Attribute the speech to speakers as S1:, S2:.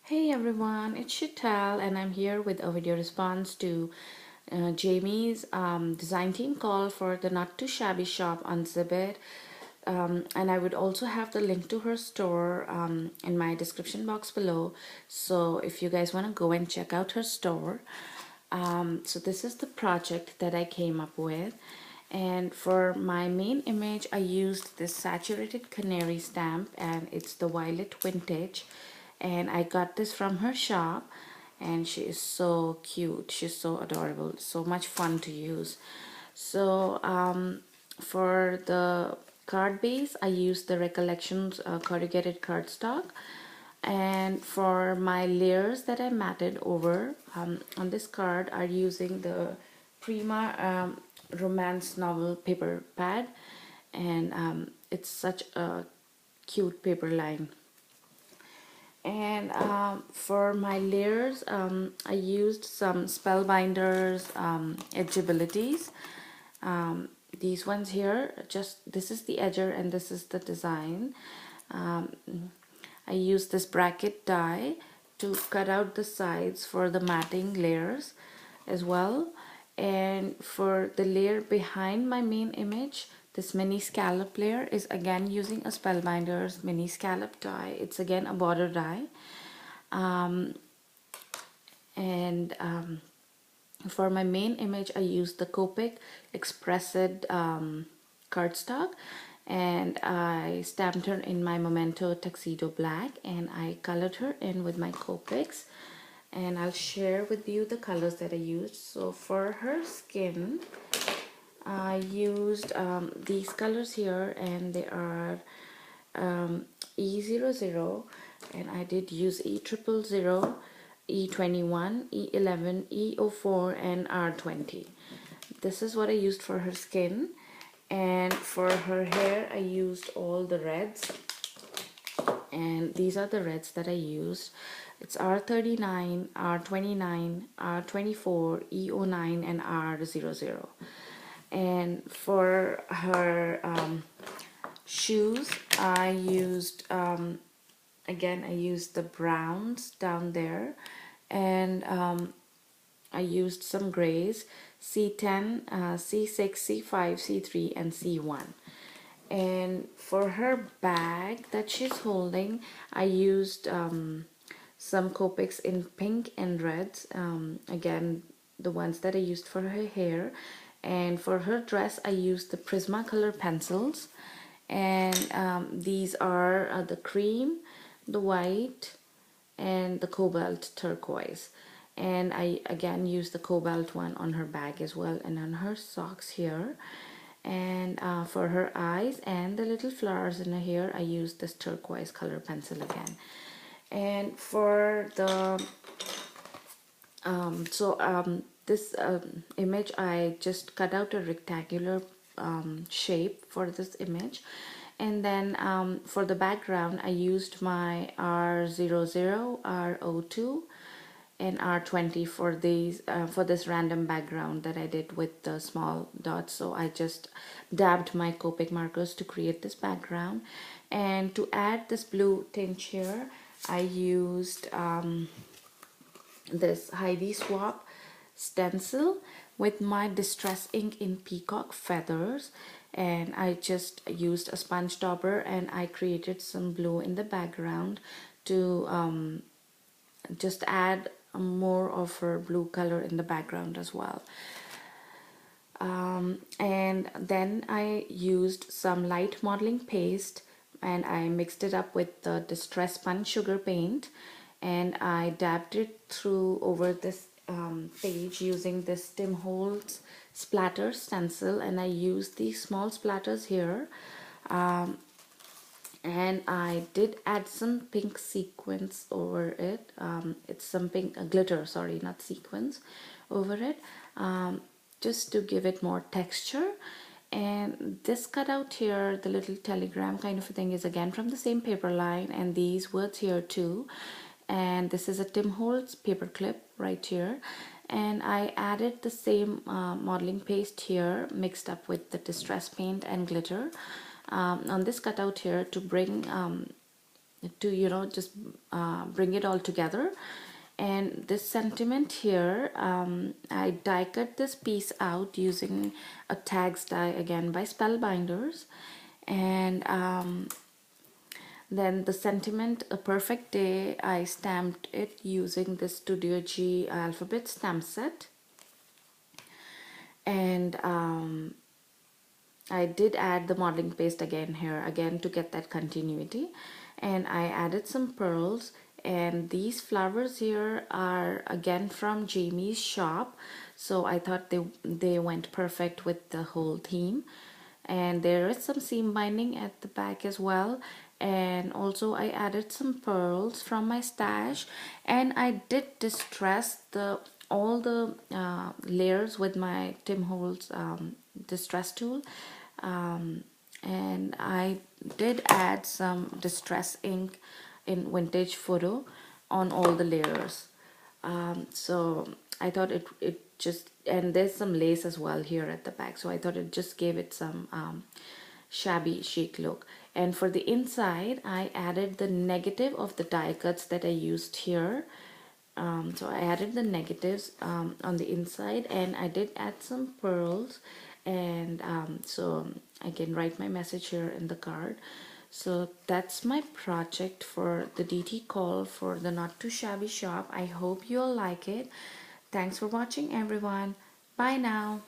S1: Hey everyone, it's Chital and I'm here with a video response to Jamie's design team call for the Not Too Shabby Shop on Zibbet. And I would also have the link to her store in my description box below. So if you guys want to go and check out her store. So this is the project that I came up with. And for my main image, I used this saturated canary stamp and it's the Violet Vintage. And I got this from her shop and she is so cute. She's so adorable, so much fun to use. So for the card base, I used the Recollections corrugated cardstock. And for my layers that I matted over on this card are using the Prima romance novel paper pad, and it's such a cute paper line. And for my layers, I used some spellbinders edgeabilities. These ones here, just this is the edger and this is the design. I used this bracket die to cut out the sides for the matting layers as well. And for the layer behind my main image, this mini scallop layer is again using a Spellbinders mini scallop die. It's again a border die. And for my main image, I used the Copic Expressed cardstock, and I stamped her in my Memento Tuxedo Black, and I colored her in with my Copics. And I'll share with you the colors that I used. So for her skin, I used these colors here, and they are E00, and I did use E000, E21, E11, E04, and R20. This is what I used for her skin. And for her hair, I used all the reds. And these are the reds that I used. It's R39, R29, R24, E09, and R00. And for her shoes, I used again I used the browns down there, and I used some grays, C10, C6, C5, C3, and C1. And for her bag that she's holding, I used some Copics in pink and reds, again the ones that I used for her hair. And for her dress, I used the Prismacolor pencils, and these are the cream, the white, and the cobalt turquoise. And I again used the cobalt one on her bag as well, and on her socks here. And for her eyes and the little flowers in her hair, I used this turquoise color pencil again. And for the this image, I just cut out a rectangular shape for this image. And then for the background, I used my R00, R02, and R20 for these for this random background that I did with the small dots. So I just dabbed my Copic markers to create this background. And to add this blue tint here, I used this Heidi Swap stencil with my distress ink in peacock feathers, and I just used a sponge dauber and I created some blue in the background to just add more of her blue color in the background as well. And then I used some light modeling paste and I mixed it up with the Distress Sponge Sugar Paint, and I dabbed it through over this page using this Tim Holtz splatter stencil, and I used these small splatters here. And I did add some pink sequins over it. It's some pink glitter, sorry, not sequins, over it, just to give it more texture. And this cutout here, the little telegram kind of a thing, is again from the same paper line, and these words here too. And this is a Tim Holtz paper clip right here. And I added the same modeling paste here mixed up with the distress paint and glitter on this cutout here to bring to just bring it all together. And this sentiment here, I die cut this piece out using a tags die again by Spellbinders. And then the sentiment, a perfect day, I stamped it using the Studio G alphabet stamp set. And I did add the modeling paste again here again to get that continuity, and I added some pearls. And these flowers here are again from Jamie's shop, so I thought they went perfect with the whole theme. And there is some seam binding at the back as well, and also I added some pearls from my stash, and I did distress the all the layers with my Tim Holtz distress tool. And I did add some distress ink in vintage photo on all the layers. So I thought it just, and there's some lace as well here at the back, so I thought it just gave it some shabby chic look. And for the inside, I added the negative of the die cuts that I used here. So I added the negatives on the inside, and I did add some pearls, and so I can write my message here in the card. So that's my project for the DT call for the Not Too Shabby shop. I hope you'll like it. Thanks for watching, everyone. Bye now.